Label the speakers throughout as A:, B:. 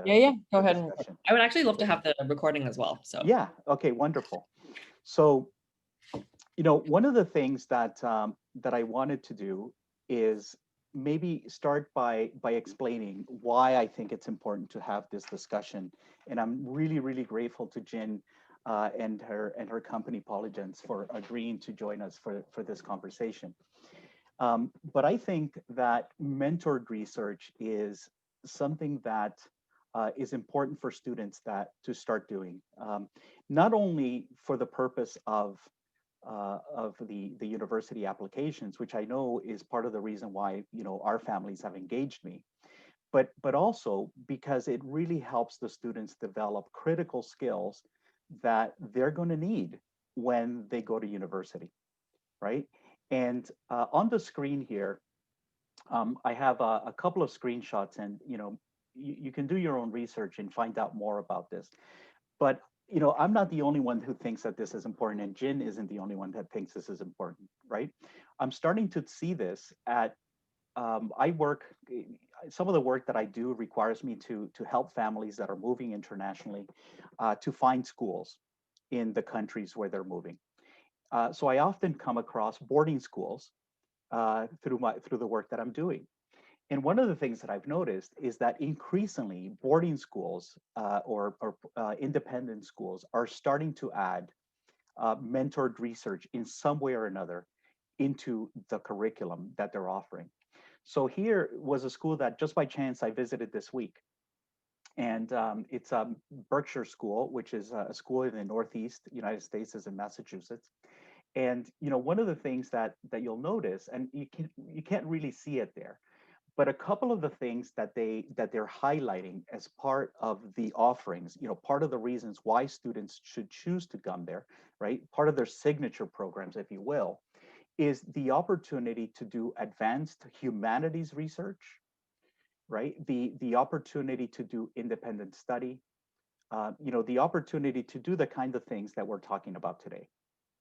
A: Yeah. Go
B: the
A: ahead and record.
B: discussion.
A: I would actually love to have the recording as well. So
B: Yeah. Okay. Wonderful. So, one of the things that that I wanted to do is maybe start by explaining why I think it's important to have this discussion. And I'm really grateful to Jin and her company Polygence for agreeing to join us for this conversation. But I think that mentored research is something that is important for students to start doing, not only for the purpose of the university applications, which I know is part of the reason why our families have engaged me, but also because it really helps the students develop critical skills that they're going to need when they go to university, right? And on the screen here, I have a couple of screenshots, and you can do your own research and find out more about this. But I'm not the only one who thinks that this is important, and Jin isn't the only one that thinks this is important, right? I'm starting to see this at I work. Some of the work that I do requires me to help families that are moving internationally to find schools in the countries where they're moving. So I often come across boarding schools through the work that I'm doing. And one of the things that I've noticed is that increasingly boarding schools or independent schools are starting to add mentored research in some way or another into the curriculum that they're offering. So here was a school that just by chance I visited this week. And it's a Berkshire School, which is a school in the Northeast United States, is in Massachusetts. And one of the things that you'll notice, and you can't really see it there, but a couple of the things that they're highlighting as part of the offerings, part of the reasons why students should choose to come there, right? Part of their signature programs, if you will, is the opportunity to do advanced humanities research, right? The opportunity to do independent study, the opportunity to do the kind of things that we're talking about today,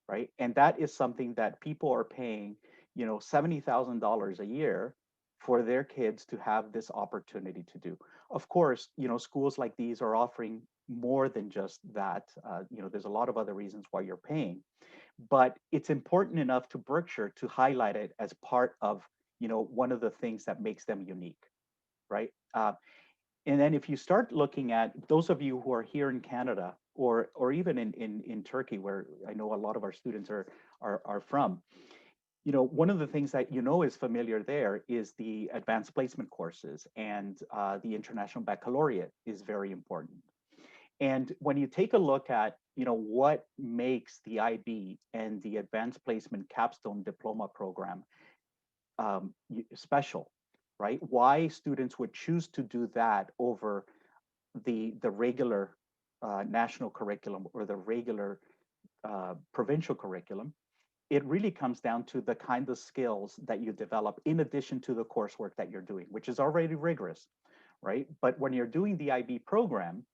B: right? And that is something that people are paying, $70,000 a year for their kids to have this opportunity to do. Of course, schools like these are offering more than just that. There's a lot of other reasons why you're paying, but it's important enough to Berkshire to highlight it as part of, one of the things that makes them unique, right? And then if you start looking at those of you who are here in Canada or even in Turkey, where I know a lot of our students are from, one of the things that is familiar there is the advanced placement courses, and the international baccalaureate is very important. And when you take a look at what makes the IB and the advanced placement capstone diploma program special, right? Why students would choose to do that over the regular national curriculum or the regular provincial curriculum, it really comes down to the kind of skills that you develop in addition to the coursework that you're doing, which is already rigorous, right? But when you're doing the IB program,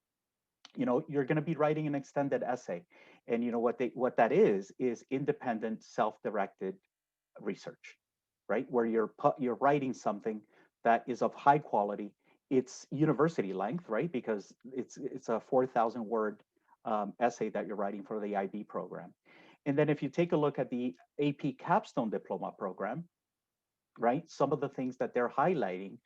B: you're going to be writing an extended essay, and what that is independent, self-directed research, right? Where you're writing something that is of high quality. It's university length, right? Because it's a 4,000 word essay that you're writing for the IB program. And then if you take a look at the AP Capstone Diploma program, right? Some of the things that they're highlighting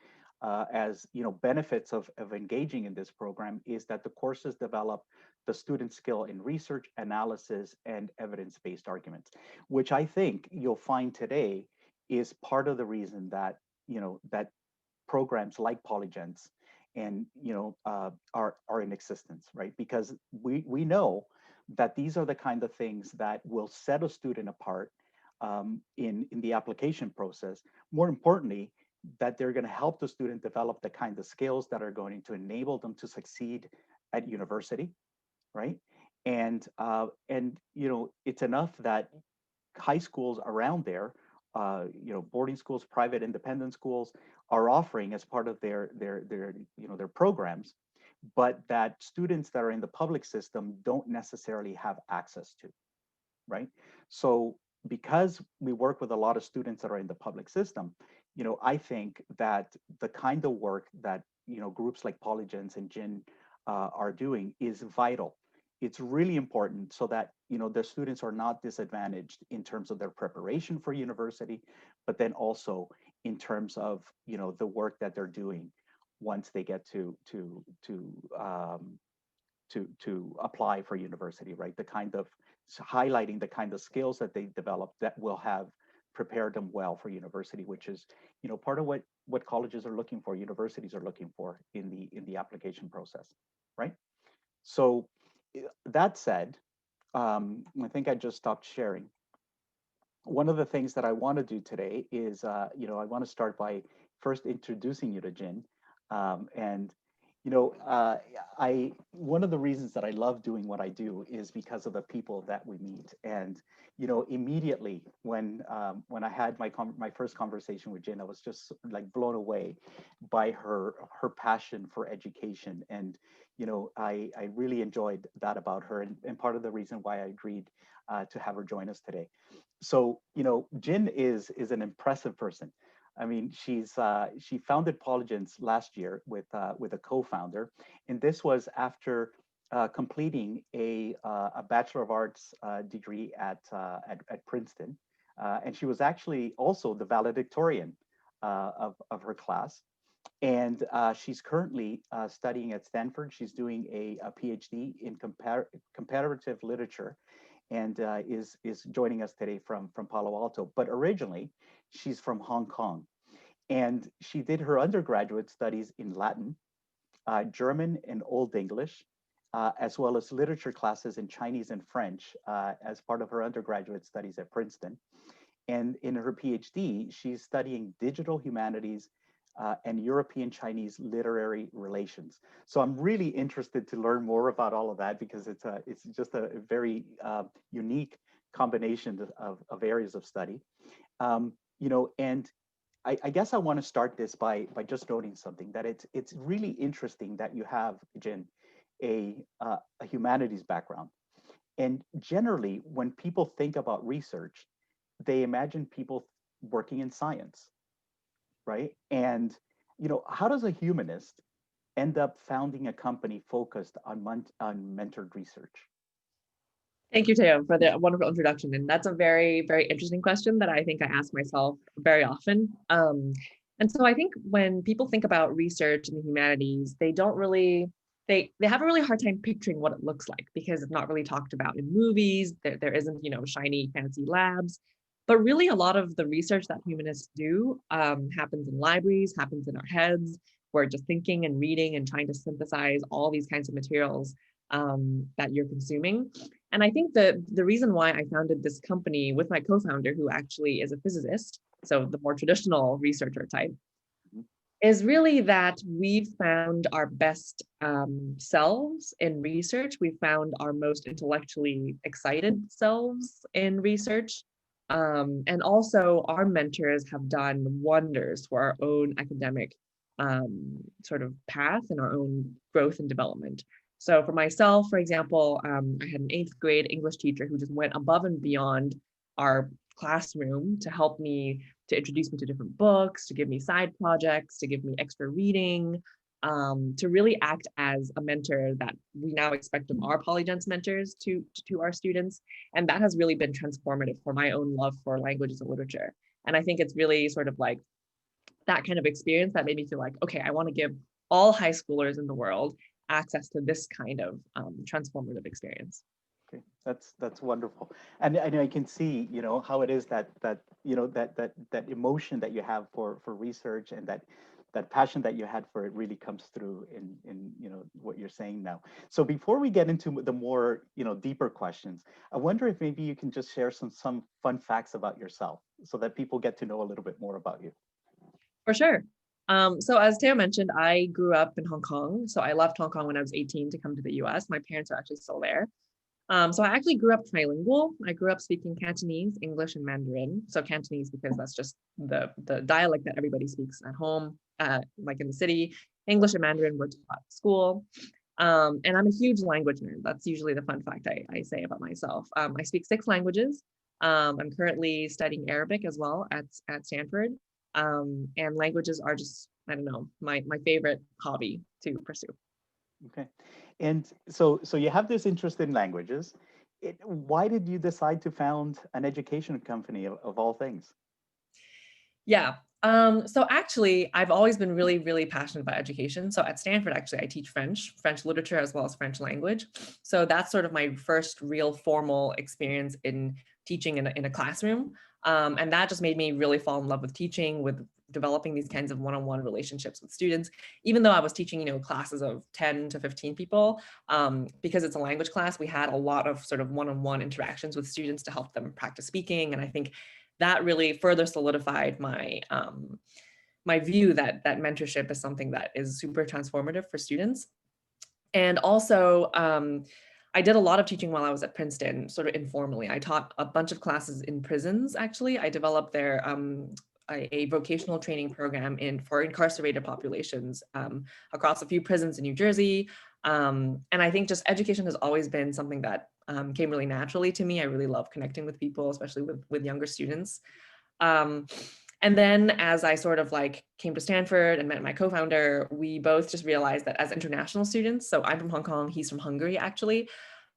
B: as benefits of engaging in this program is that the courses develop the student skill in research, analysis, and evidence-based arguments, which I think you'll find today is part of the reason that that programs like Polygence and are in existence, right? Because we know that these are the kind of things that will set a student apart in the application process. More importantly, that they're going to help the student develop the kind of skills that are going to enable them to succeed at university, right? And it's enough that high schools around there, boarding schools, private independent schools, are offering as part of their programs, but that students that are in the public system don't necessarily have access to, right? So because we work with a lot of students that are in the public system, I think that the kind of work that groups like Polygence and Jin are doing is vital. It's really important so that the students are not disadvantaged in terms of their preparation for university, but then also in terms of the work that they're doing once they get to apply for university, right? The kind of highlighting the kind of skills that they develop that will have prepared them well for university, which is part of what colleges are looking for, universities are looking for in the application process, right? So that said, I think I just stopped sharing. One of the things that I want to do today is, I want to start by first introducing you to Jin. And, one of the reasons that I love doing what I do is because of the people that we meet. And, immediately when I had my first conversation with Jin, I was just like blown away by her passion for education. And, I really enjoyed that about her, and part of the reason why I agreed to have her join us today. So Jin is an impressive person. I mean, she founded Polygence last year with a co-founder, and this was after completing a Bachelor of Arts degree at Princeton, and she was actually also the valedictorian of her class. And she's currently studying at Stanford. She's doing a PhD in comparative literature, and is joining us today from Palo Alto. But originally, she's from Hong Kong, and she did her undergraduate studies in Latin, German, and Old English, as well as literature classes in Chinese and French as part of her undergraduate studies at Princeton. And in her PhD, she's studying digital humanities and European Chinese literary relations. So I'm really interested to learn more about all of that, because it's just a very unique combination of areas of study. And I guess I want to start this by just noting something, that it's really interesting that you have, Jin, a humanities background. And generally, when people think about research, they imagine people working in science, right? And how does a humanist end up founding a company focused on mentored research?
A: Thank you, Teo, for the wonderful introduction. And that's a very, very interesting question that I think I ask myself very often. And so I think when people think about research in the humanities, they don't really, they have a really hard time picturing what it looks like, because it's not really talked about in movies. There isn't, shiny, fancy labs. But really, a lot of the research that humanists do happens in libraries, happens in our heads. We're just thinking and reading and trying to synthesize all these kinds of materials that you're consuming. And I think the reason why I founded this company with my co-founder, who actually is a physicist, so the more traditional researcher type, is really that we've found our best selves in research. We found our most intellectually excited selves in research. And also our mentors have done wonders for our own academic sort of path and our own growth and development. So for myself, for example, I had an 8th grade English teacher who just went above and beyond our classroom to help me, to introduce me to different books, to give me side projects, to give me extra reading, to really act as a mentor that we now expect of our Polygence mentors to our students. And that has really been transformative for my own love for languages and literature. And I think it's really sort of like that kind of experience that made me feel like, okay, I want to give all high schoolers in the world access to this kind of transformative experience.
B: Okay, that's wonderful, and I can see how it is that that emotion that you have for research, and that passion that you had for it really comes through in what you're saying now. So before we get into the more deeper questions, I wonder if maybe you can just share some fun facts about yourself, so that people get to know a little bit more about you.
A: For sure. So as Teo mentioned, I grew up in Hong Kong. So I left Hong Kong when I was 18 to come to the US. My parents are actually still there. So I actually grew up trilingual. I grew up speaking Cantonese, English, and Mandarin. So Cantonese because that's just the dialect that everybody speaks at home, like in the city. English and Mandarin were taught at school. And I'm a huge language nerd. That's usually the fun fact I say about myself. I speak 6 languages. I'm currently studying Arabic as well at Stanford. And languages are just I don't know, my favorite hobby to pursue.
B: Okay. And so you have this interest in languages. Why did you decide to found an education company of all things?
A: Yeah. So actually, I've always been really, really passionate about education. So at Stanford, actually, I teach French literature, as well as French language. So that's sort of my first real formal experience in teaching in a classroom. And that just made me really fall in love with teaching, with developing these kinds of one-on-one relationships with students, even though I was teaching, classes of 10 to 15 people, because it's a language class, we had a lot of sort of one-on-one interactions with students to help them practice speaking. And I think that really further solidified my view that mentorship is something that is super transformative for students. And also, I did a lot of teaching while I was at Princeton, sort of informally. I taught a bunch of classes in prisons, actually. I developed their a vocational training program for incarcerated populations across a few prisons in New Jersey. And I think just education has always been something that came really naturally to me. I really love connecting with people, especially with younger students. Um, and then as I sort of like came to Stanford and met my co-founder, we both just realized that as international students, so I'm from Hong Kong, he's from Hungary actually,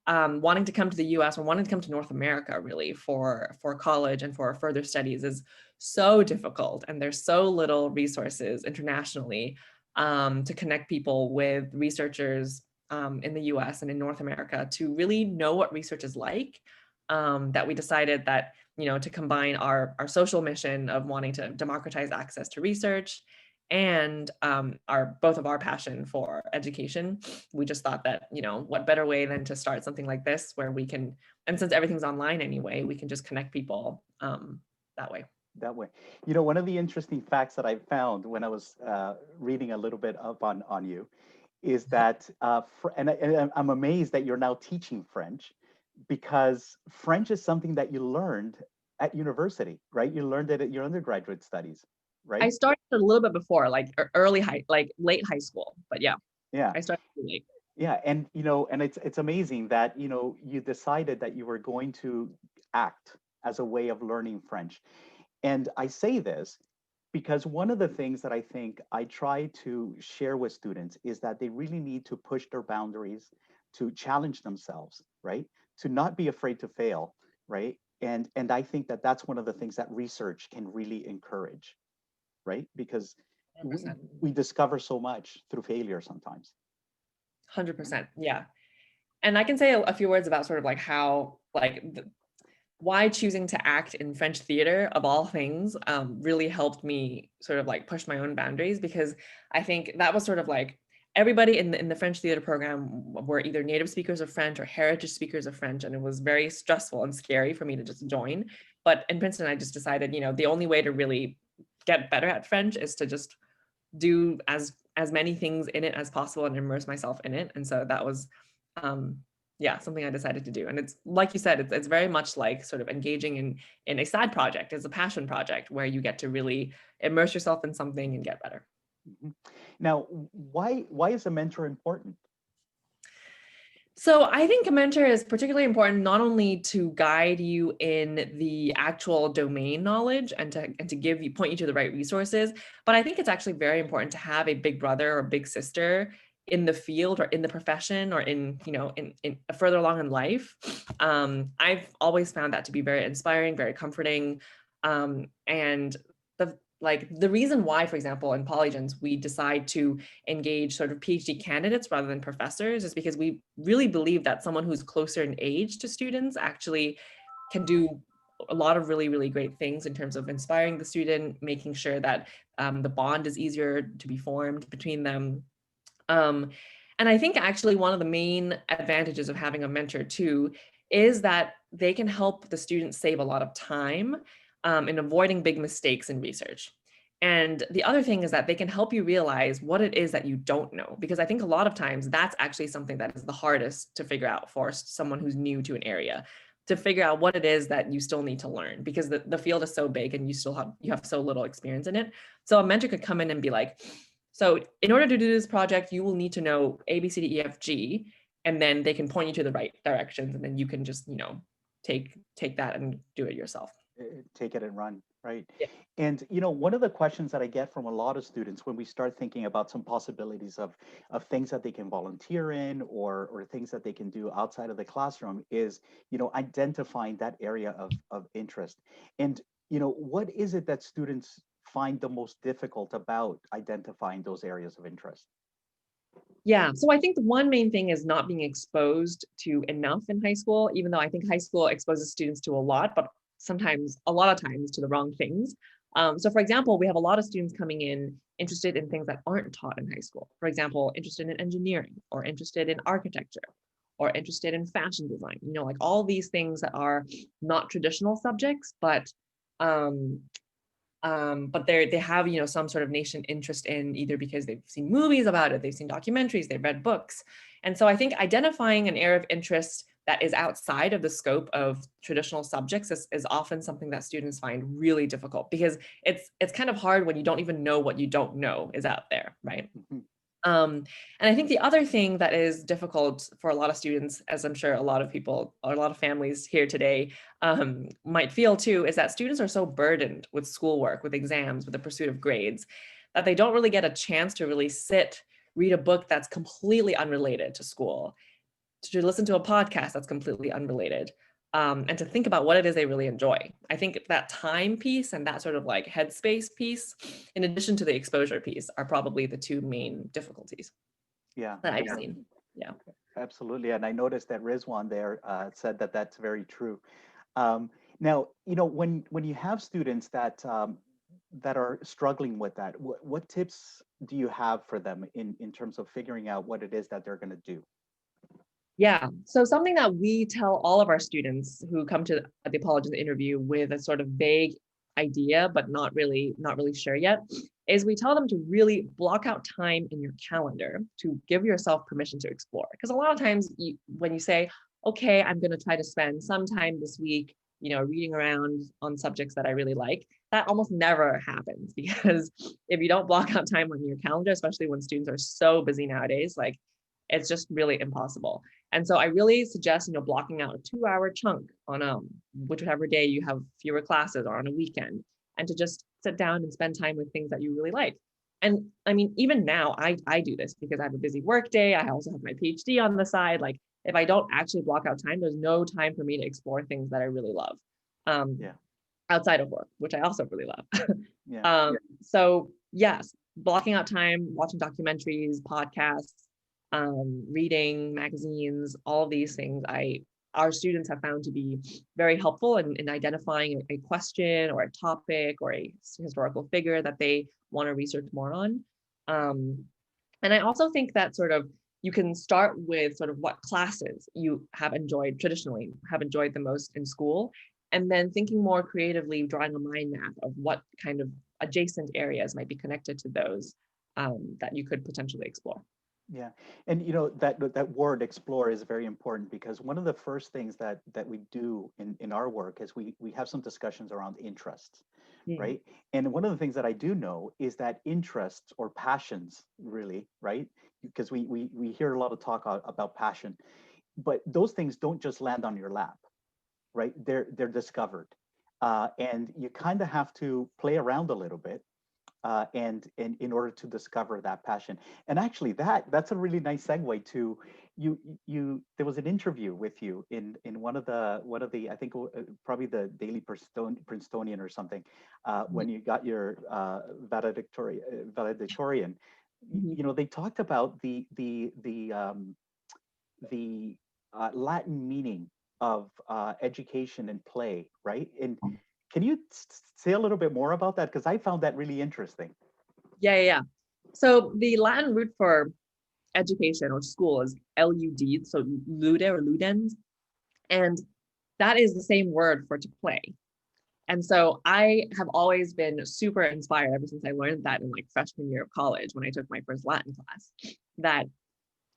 A: wanting to come to the US or wanting to come to North America really for college and for further studies is so difficult. And there's so little resources internationally to connect people with researchers in the US and in North America to really know what research is like, that we decided that, to combine our social mission of wanting to democratize access to research and both of our passion for education. We just thought that, what better way than to start something like this where we can, and since everything's online anyway, we can just connect people that way.
B: That way. One of the interesting facts that I found when I was reading a little bit up on you is that, and I'm amazed that you're now teaching French, because French is something that you learned at university, right? You learned it at your undergraduate studies,
A: I
B: right?
A: started a little bit before, like late high school, but yeah,
B: Yeah.
A: I started late.
B: Yeah, and and it's amazing that you decided that you were going to act as a way of learning French. And I say this because one of the things that I think I try to share with students is that they really need to push their boundaries, to challenge themselves, right? To not be afraid to fail, right? And I think that that's one of the things that research can really encourage, right? Because we
A: 100%.
B: we discover so much through failure sometimes.
A: 100%. Yeah. And I can say a few words about sort of like how, like, why choosing to act in French theater of all things really helped me sort of like push my own boundaries, because I think that was sort of like everybody in the French theater program were either native speakers of French or heritage speakers of French. And it was very stressful and scary for me to just join. But in Princeton, I just decided, the only way to really get better at French is to just do as many things in it as possible and immerse myself in it. And so that was um yeah, something I decided to do. And it's like you said, it's very much like sort of engaging in a side project, as a passion project, where you get to really immerse yourself in something and get better.
B: Mhm. Now, why is a mentor important?
A: So I think a mentor is particularly important not only to guide you in the actual domain knowledge and to point you to the right resources, but I think it's actually very important to have a big brother or big sister in the field or in the profession or in further along in life. I've always found that to be very inspiring, very comforting, and the reason why, for example, in Polygence, we decide to engage sort of PhD candidates rather than professors is because we really believe that someone who's closer in age to students actually can do a lot of really, really great things in terms of inspiring the student, making sure that the bond is easier to be formed between them. Um, and I think actually one of the main advantages of having a mentor too is that they can help the students save a lot of time in avoiding big mistakes in research. And the other thing is that they can help you realize what it is that you don't know, because I think a lot of times that's actually something that is the hardest to figure out for someone who's new to an area, to figure out what it is that you still need to learn, because the field is so big and you have so little experience in it. So a mentor could come in and be like, so in order to do this project, you will need to know A, B, C, D, E, F, G, and then they can point you to the right directions, and then you can just, take that and do it yourself.
B: Take it and run. right.
A: Yeah.
B: And one of the questions that I get from a lot of students when we start thinking about some possibilities of things that they can volunteer in, or things that they can do outside of the classroom is, identifying that area of interest. And what is it that students find the most difficult about identifying those areas of interest?
A: Yeah. So I think the one main thing is not being exposed to enough in high school, even though I think high school exposes students to a lot, but sometimes, a lot of times, to the wrong things. So for example, we have a lot of students coming in interested in things that aren't taught in high school. For example, interested in engineering, or interested in architecture, or interested in fashion design, like all these things that are not traditional subjects, um, but they have some sort of nation interest in, either because they've seen movies about it, they've seen documentaries, they've read books. And so I think identifying an area of interest that is outside of the scope of traditional subjects is often something that students find really difficult, because it's kind of hard when you don't even know what you don't know is out there, right?
B: Mhm.
A: Um, and I think the other thing that is difficult for a lot of students, as I'm sure a lot of people or a lot of families here today might feel too, is that students are so burdened with schoolwork, with exams, with the pursuit of grades, that they don't really get a chance to really sit, read a book that's completely unrelated to school, to listen to a podcast that's completely unrelated, and to think about what it is they really enjoy. I think that time piece and that sort of like headspace piece, in addition to the exposure piece, are probably the two main difficulties
B: Yeah,
A: that I've
B: yeah,
A: seen. Yeah.
B: absolutely. And I noticed that Rizwan there said that that's very true. Um, Now, when you have students that are struggling with that, what tips do you have for them in terms of figuring out what it is that they're going to do?
A: Yeah. So something that we tell all of our students who come to the Apologist interview with a sort of vague idea, but not really sure yet, is we tell them to really block out time in your calendar to give yourself permission to explore. Because a lot of times when you say, okay, I'm going to try to spend some time this week, reading around on subjects that I really like, that almost never happens, because if you don't block out time on your calendar, especially when students are so busy nowadays, like it's just really impossible. And so I really suggest, blocking out a 2-hour chunk on whichever day you have fewer classes, or on a weekend, and to just sit down and spend time with things that you really like. And I mean, even now, I do this because I have a busy work day. I also have my PhD on the side. Like, if I don't actually block out time, there's no time for me to explore things that I really love, um,
B: Yeah,
A: outside of work, which I also really love.
B: yeah,
A: So yes, blocking out time, watching documentaries, podcasts, reading magazines, all these things, our students have found to be very helpful in identifying a question or a topic or a historical figure that they want to research more on. Um, and I also think that sort of you can start with sort of what classes you have enjoyed traditionally, have enjoyed the most in school, and then thinking more creatively, drawing a mind map of what kind of adjacent areas might be connected to those, that you could potentially explore.
B: yeah. And that word explore is very important, because one of the first things that we do in our work is we have some discussions around interests,
A: Mm.
B: right? And one of the things that I do know is that interests, or passions, really, right? Because we hear a lot of talk about passion, but those things don't just land on your lap, right? They're discovered, and you kind of have to play around a little bit, and in order to discover that passion. And actually, that's a really nice segue to you. There was an interview with you in one of the I think probably the Daily Princetonian or something, when you got your valedictorian.
A: Mhm.
B: They talked about the Latin meaning of education and play, right? And can you say a little bit more about that? Because I found that really interesting.
A: Yeah, yeah, yeah. So the Latin root for education or school is LUD, so lude or ludens, and that is the same word for to play. And so I have always been super inspired ever since I learned that in like freshman year of college when I took my first Latin class, that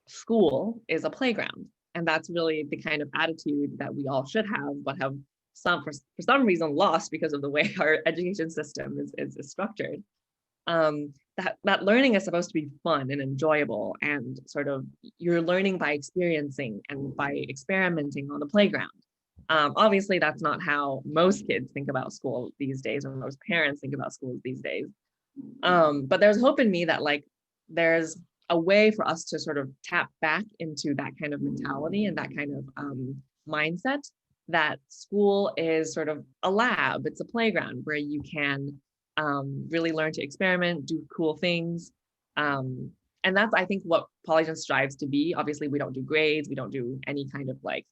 A: school is a playground. And that's really the kind of attitude that we all should have, but have for some reason lost because of the way our education system is structured. That learning is supposed to be fun and enjoyable, and sort of you're learning by experiencing and by experimenting on the playground. Obviously, that's not how most kids think about school these days, or most parents think about schools these days. But there's hope in me that like there's a way for us to sort of tap back into that kind of mentality and that kind of mindset, that school is sort of a lab, it's a playground where you can really learn to experiment, do cool things. Um, and that's, I think, what Polygen strives to be. Obviously, we don't do grades, we don't do any kind of like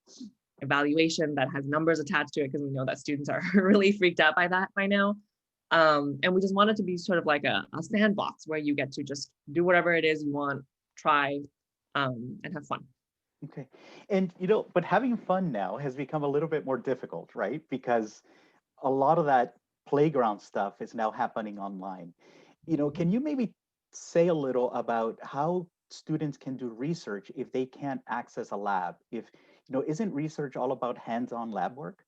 A: evaluation that has numbers attached to it, because we know that students are really freaked out by that by now. And we just want it to be sort of like a sandbox where you get to just do whatever it is you want, try, and have fun.
B: Okay. And but having fun now has become a little bit more difficult, right? Because a lot of that playground stuff is now happening online. Can you maybe say a little about how students can do research if they can't access a lab? If, isn't research all about hands-on lab work?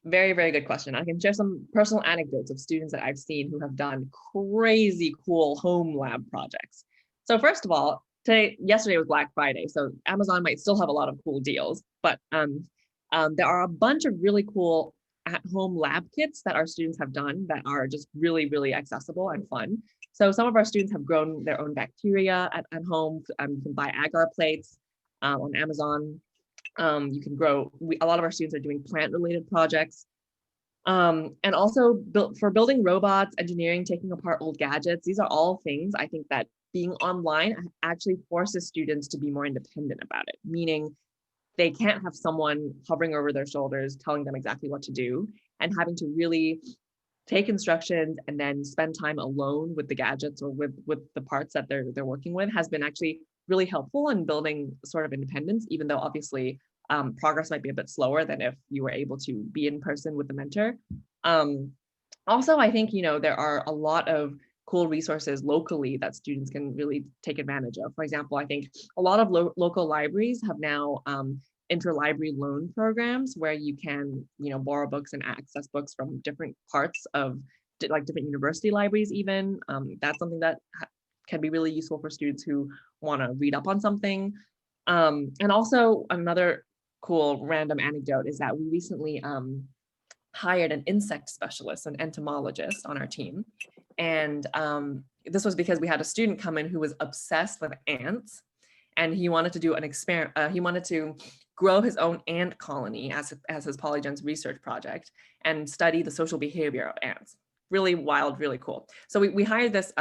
A: Very, very good question. I can share some personal anecdotes of students that I've seen who have done crazy cool home lab projects. So first of all, yesterday was Black Friday, so Amazon might still have a lot of cool deals, but there are a bunch of really cool at-home lab kits that our students have done that are just really, really accessible and fun. So some of our students have grown their own bacteria at home. You can buy agar plates on Amazon. You can grow, a lot of our students are doing plant-related projects. And also for building robots, engineering, taking apart old gadgets. These are all things I think that being online actually forces students to be more independent about it, meaning they can't have someone hovering over their shoulders, telling them exactly what to do, and having to really take instructions and then spend time alone with the gadgets or with the parts that they're working with has been actually really helpful in building sort of independence, even though obviously progress might be a bit slower than if you were able to be in person with the mentor. Um, Also, I think, there are a lot of cool resources locally that students can really take advantage of. For example, I think a lot of local libraries have now interlibrary loan programs where you can, borrow books and access books from different parts of like different university libraries even. That's something that can be really useful for students who want to read up on something. And also another cool random anecdote is that we recently hired an insect specialist, an entomologist on our team. And this was because we had a student come in who was obsessed with ants, and he wanted to do an experiment. He wanted to grow his own ant colony as his Polygens research project and study the social behavior of ants. Really wild, really cool. So we hired this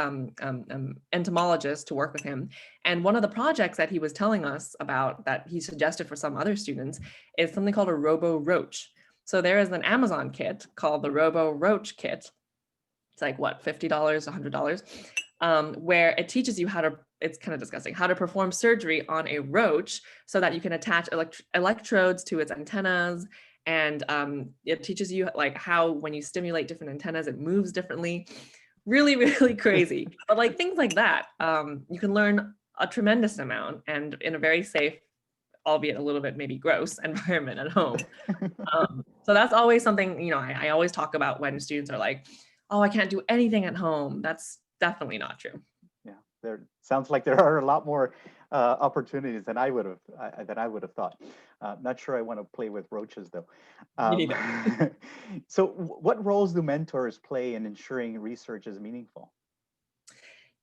A: entomologist to work with him. And one of the projects that he was telling us about that he suggested for some other students is something called a robo roach. So there is an Amazon kit called the Robo Roach Kit. It's like what, $50, $100, where it teaches you how to, it's kind of disgusting, how to perform surgery on a roach so that you can attach electrodes to its antennas. And it teaches you like how when you stimulate different antennas, it moves differently. Really, really crazy. But like things like that, you can learn a tremendous amount and in a very safe, albeit a little bit maybe gross environment at home. So that's always something, I always talk about when students are like, oh, I can't do anything at home. That's definitely not true.
B: Yeah, there sounds like there are a lot more opportunities than I would have thought. Not sure I want to play with roaches though.
A: Me
B: Um,
A: neither.
B: so, what roles do mentors play in ensuring research is meaningful?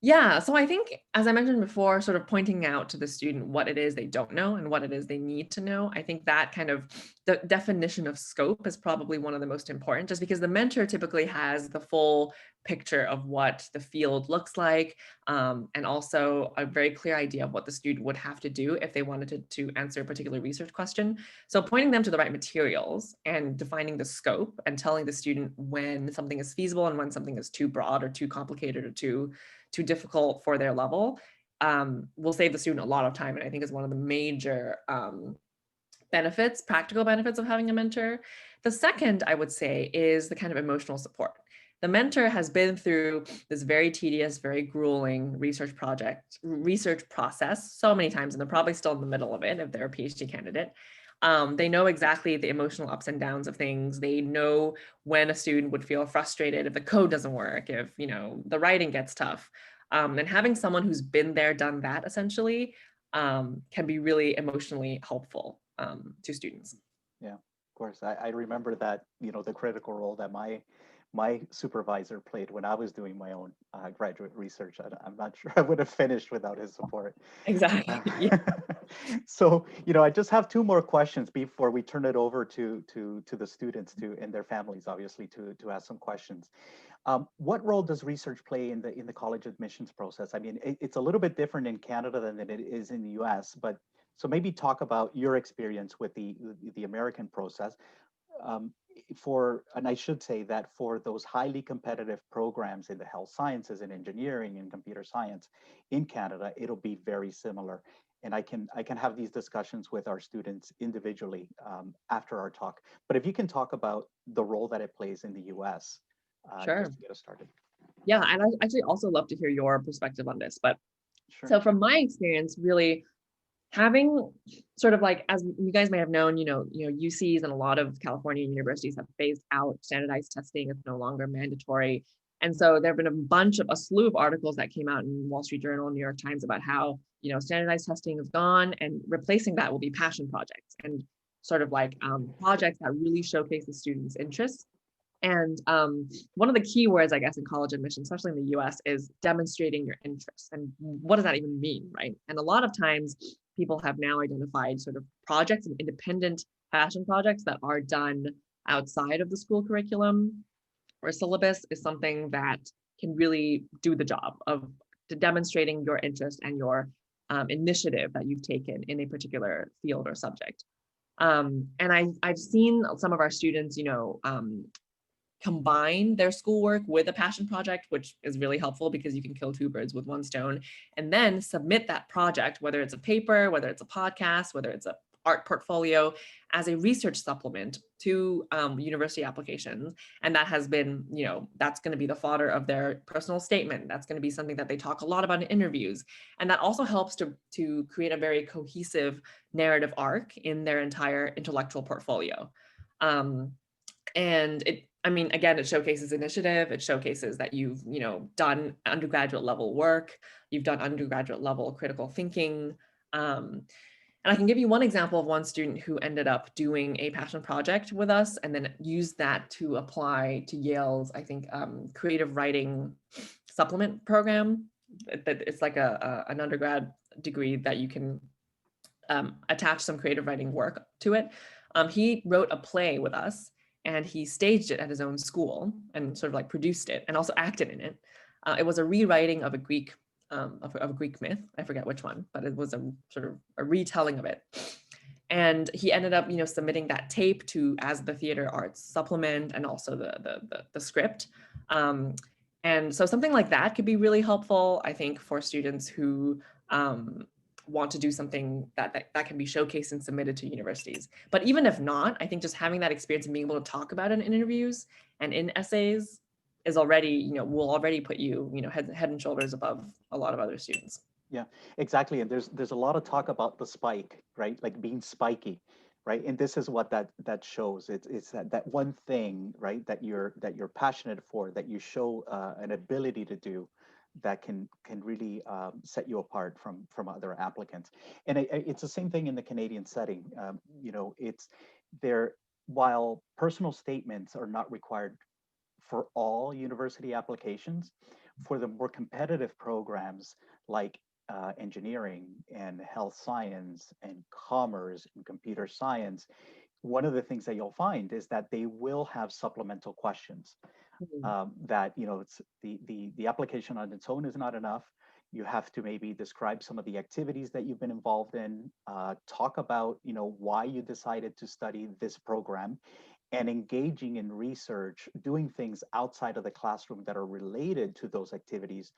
A: Yeah, so I think, as I mentioned before, sort of pointing out to the student what it is they don't know and what it is they need to know. I think that kind of the definition of scope is probably one of the most important, just because the mentor typically has the full picture of what the field looks like, and also a very clear idea of what the student would have to do if they wanted to answer a particular research question. So pointing them to the right materials and defining the scope and telling the student when something is feasible and when something is too broad or too complicated or too difficult for their level, will save the student a lot of time. And I think is one of the major benefits, practical benefits of having a mentor. The second, I would say, is the kind of emotional support. The mentor has been through this very tedious, very grueling research process so many times, and they're probably still in the middle of it if they're a PhD candidate. They know exactly the emotional ups and downs of things. They know when a student would feel frustrated if the code doesn't work, if the writing gets tough. And having someone who's been there, done that, essentially, can be really emotionally helpful to students.
B: Yeah. course. I remember that, the critical role that my supervisor played when I was doing my own graduate research. I'm not sure I would have finished without his support.
A: Exactly.
B: Uh,
A: Yeah,
B: so, I just have two more questions before we turn it over to the students to and their families, obviously, to ask some questions. What role does research play in the college admissions process? I mean, it's a little bit different in Canada than it is in the U.S., but so maybe talk about your experience with the American process. Um, and I should say that for those highly competitive programs in the health sciences and engineering and computer science in Canada, it'll be very similar. And I can have these discussions with our students individually after our talk. But if you can talk about the role that it plays in the U.S.
A: sure.
B: Just to get us started.
A: Yeah, and I actually also love to hear your perspective on this. But
B: Sure.
A: so from my experience, really having sort of like, as you guys may have known, UCs and a lot of California universities have phased out standardized testing. It's no longer mandatory. And so there have been a slew of articles that came out in Wall Street Journal, New York Times about how, standardized testing is gone and replacing that will be passion projects and sort of like projects that really showcase the students' interests. And one of the key words, I guess, in college admission, especially in the US, is demonstrating your interests. And what does that even mean, right? And a lot of times people have now identified sort of projects and independent passion projects that are done outside of the school curriculum or syllabus is something that can really do the job of demonstrating your interest and your initiative that you've taken in a particular field or subject. And I've seen some of our students, combine their schoolwork with a passion project, which is really helpful because you can kill two birds with one stone, and then submit that project, whether it's a paper, whether it's a podcast, whether it's a art portfolio, as a research supplement to university applications. And that has been, that's going to be the fodder of their personal statement. That's going to be something that they talk a lot about in interviews. And that also helps to create a very cohesive narrative arc in their entire intellectual portfolio. Um, and I mean, again, it showcases initiative. It showcases that you've done undergraduate level work, you've done undergraduate level critical thinking. And I can give you one example of one student who ended up doing a passion project with us and then used that to apply to Yale's, I think, creative writing supplement program. It's like an undergrad degree that you can attach some creative writing work to it. He wrote a play with us and he staged it at his own school and sort of like produced it and also acted in it. It was a rewriting of a Greek of a Greek myth. I forget which one, but it was a sort of a retelling of it. And he ended up, submitting that tape to as the theater arts supplement and also the script. And so something like that could be really helpful, I think, for students who want to do something that can be showcased and submitted to universities. But even if not, I think just having that experience and being able to talk about it in interviews and in essays is already, will already put you, head and shoulders above a lot of other students.
B: Yeah, exactly. And there's a lot of talk about the spike, right? Like being spiky, right? And this is what that shows. It's that one thing, right, that you're passionate for, that you show an ability to do, that can really set you apart from other applicants. And it's the same thing in the Canadian setting. It's there. While personal statements are not required for all university applications, for the more competitive programs like engineering and health science and commerce and computer science, one of the things that you'll find is that they will have supplemental questions.
A: Mhm.
B: That it's the application on its own is not enough. You have to maybe describe some of the activities that you've been involved in, talk about why you decided to study this program, and engaging in research, doing things outside of the classroom that are related to those activities,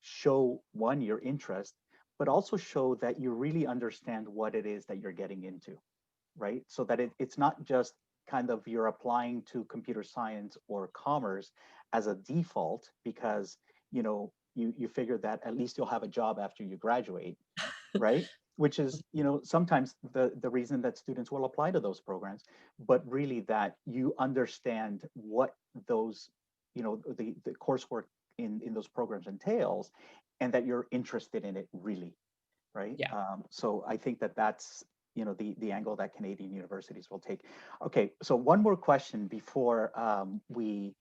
B: show one, your interest, but also show that you really understand what it is that you're getting into, right? So that it's not just kind of you're applying to computer science or commerce as a default because you figure that at least you'll have a job after you graduate, right? Which is, sometimes the reason that students will apply to those programs, but really that you understand what those, the coursework in those programs entails, and that you're interested in it really, right?
A: Yeah.
B: So I think that the angle that Canadian universities will take. Okay, so one more question before we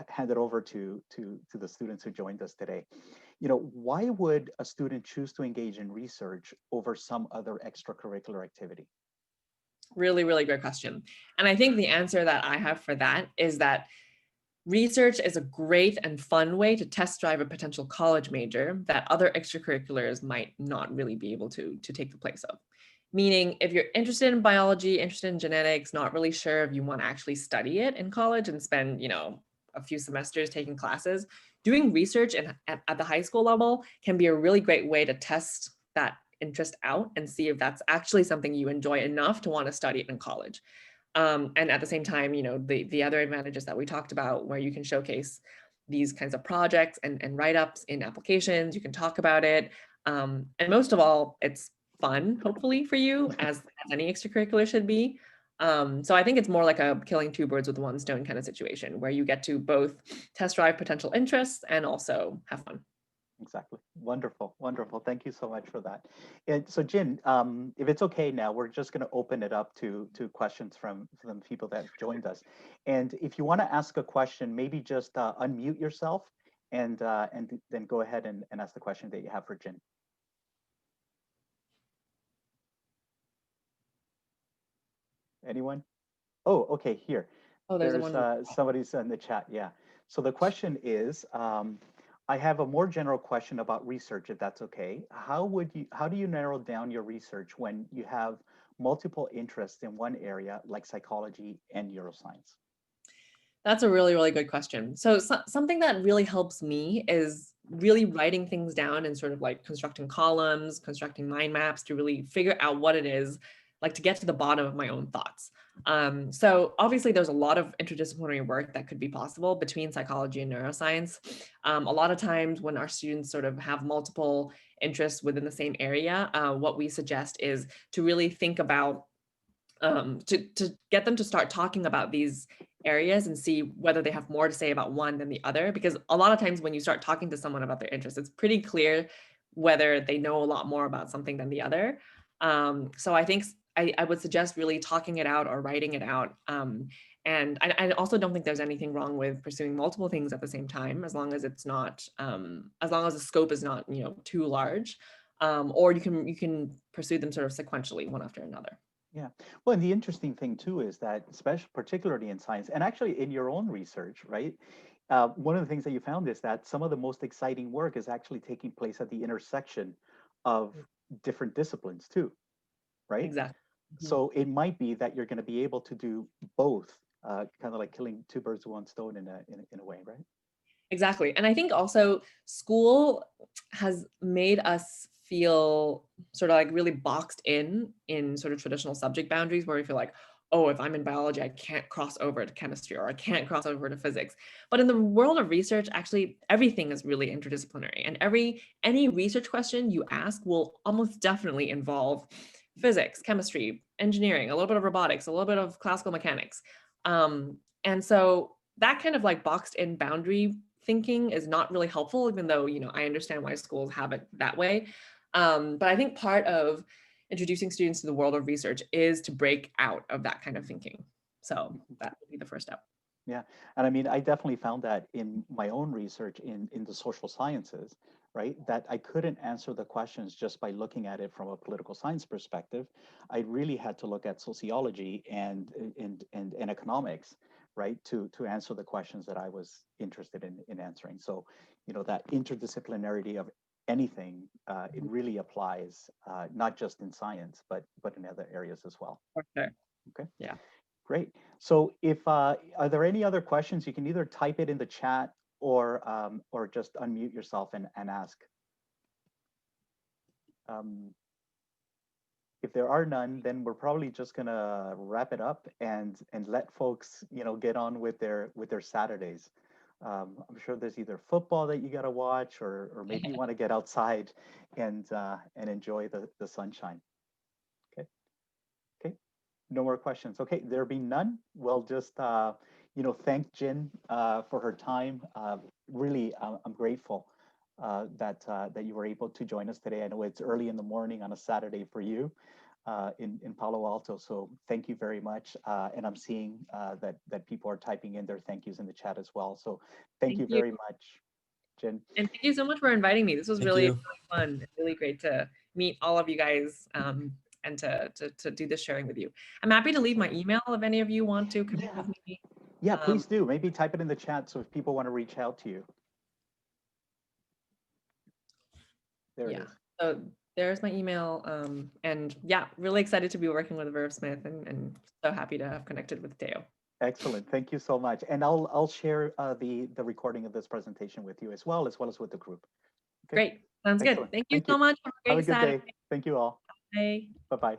B: hand it over to the students who joined us today. Why would a student choose to engage in research over some other extracurricular activity?
A: Really, really great question. And I think the answer that I have for that is that research is a great and fun way to test drive a potential college major that other extracurriculars might not really be able to take the place of. Meaning, if you're interested in biology, interested in genetics, not really sure if you want to actually study it in college and spend, a few semesters taking classes, doing research at the high school level can be a really great way to test that interest out and see if that's actually something you enjoy enough to want to study it in college. And at the same time, the other advantages that we talked about, where you can showcase these kinds of projects and write-ups in applications, you can talk about it. And most of all, it's fun, hopefully, for you, as any extracurricular should be. So I think it's more like a killing two birds with one stone kind of situation, where you get to both test drive potential interests and also have fun.
B: Exactly. Wonderful. Wonderful. Thank you so much for that. And so, Jin, if it's okay now, we're just going to open it up to questions from people that joined us. And if you want to ask a question, maybe just unmute yourself and then go ahead and ask the question that you have for Jin. Anyone? Oh, okay, here.
A: Oh, there's
B: There's
A: one.
B: somebody's in the chat. Yeah. So the question is, I have a more general question about research, if that's okay. How do you narrow down your research when you have multiple interests in one area, like psychology and neuroscience?
A: That's a really, really good question. So something that really helps me is really writing things down and sort of like constructing columns, constructing mind maps to really figure out what it is, like to get to the bottom of my own thoughts. So obviously there's a lot of interdisciplinary work that could be possible between psychology and neuroscience. A lot of times when our students sort of have multiple interests within the same area, what we suggest is to really think about to get them to start talking about these areas and see whether they have more to say about one than the other. Because a lot of times when you start talking to someone about their interests, it's pretty clear whether they know a lot more about something than the other. So I think I would suggest really talking it out or writing it out. And I also don't think there's anything wrong with pursuing multiple things at the same time, as long as it's not, as long as the scope is not, too large. Or you can pursue them sort of sequentially, one after another.
B: Yeah. Well, and the interesting thing too is that, especially particularly in science, and actually in your own research, right? One of the things that you found is that some of the most exciting work is actually taking place at the intersection of different disciplines too, right?
A: Exactly. Mhm.
B: So it might be that you're going to be able to do both, kind of like killing two birds with one stone in a way, right?
A: Exactly. And I think also school has made us feel sort of like really boxed in sort of traditional subject boundaries where we feel like, oh, if I'm in biology, I can't cross over to chemistry or I can't cross over to physics. But in the world of research, actually everything is really interdisciplinary. And any research question you ask will almost definitely involve physics, chemistry, engineering, a little bit of robotics, a little bit of classical mechanics. And so that kind of like boxed in boundary thinking is not really helpful, even though, I understand why schools have it that way. But I think part of introducing students to the world of research is to break out of that kind of thinking. So that would be the first step.
B: Yeah, and I mean, I definitely found that in my own research in the social sciences, right? That I couldn't answer the questions just by looking at it from a political science perspective. I really had to look at sociology and economics, right, to answer the questions that I was interested in answering. So, that interdisciplinarity of anything, it really applies not just in science, but in other areas as well.
A: For sure.
B: Okay.
A: Yeah.
B: Great. So if are there any other questions? You can either type it in the chat or just unmute yourself and ask. Um, if there are none, then we're probably just gonna wrap it up and let folks get on with their Saturdays. I'm sure there's either football that you got to watch or maybe you want to get outside and enjoy the sunshine. Okay. Okay. No more questions. Okay, there be none. We'll just, thank Jin for her time. Really, I'm grateful that you were able to join us today. I know it's early in the morning on a Saturday for you, in Palo Alto. So thank you very much. And I'm seeing that people are typing in their thank yous in the chat as well. So thank
A: Thank
B: you
A: you.
B: very much, Jen.
A: And thank you so much for inviting me. This was
C: Thank
A: really,
C: you.
A: really fun and really great to meet all of you guys and to do this sharing with you. I'm happy to leave my email if any of you want to connect
B: Yeah,
A: with me.
B: yeah, please do. Maybe type it in the chat so if people want to reach out to you. There it
A: Yeah,
B: is.
A: so there's my email. And yeah, really excited to be working with Smith and so happy to have connected with Teo.
B: Excellent. Thank you so much. And I'll share the recording of this presentation with you as well as with the group. Okay.
A: Great. Sounds good.
B: Excellent.
A: Thank you
B: Thank
A: so
B: you.
A: much. Have a
B: Have a
A: great
B: good
A: Saturday.
B: day. Thank you all.
A: Bye.
B: Bye-bye.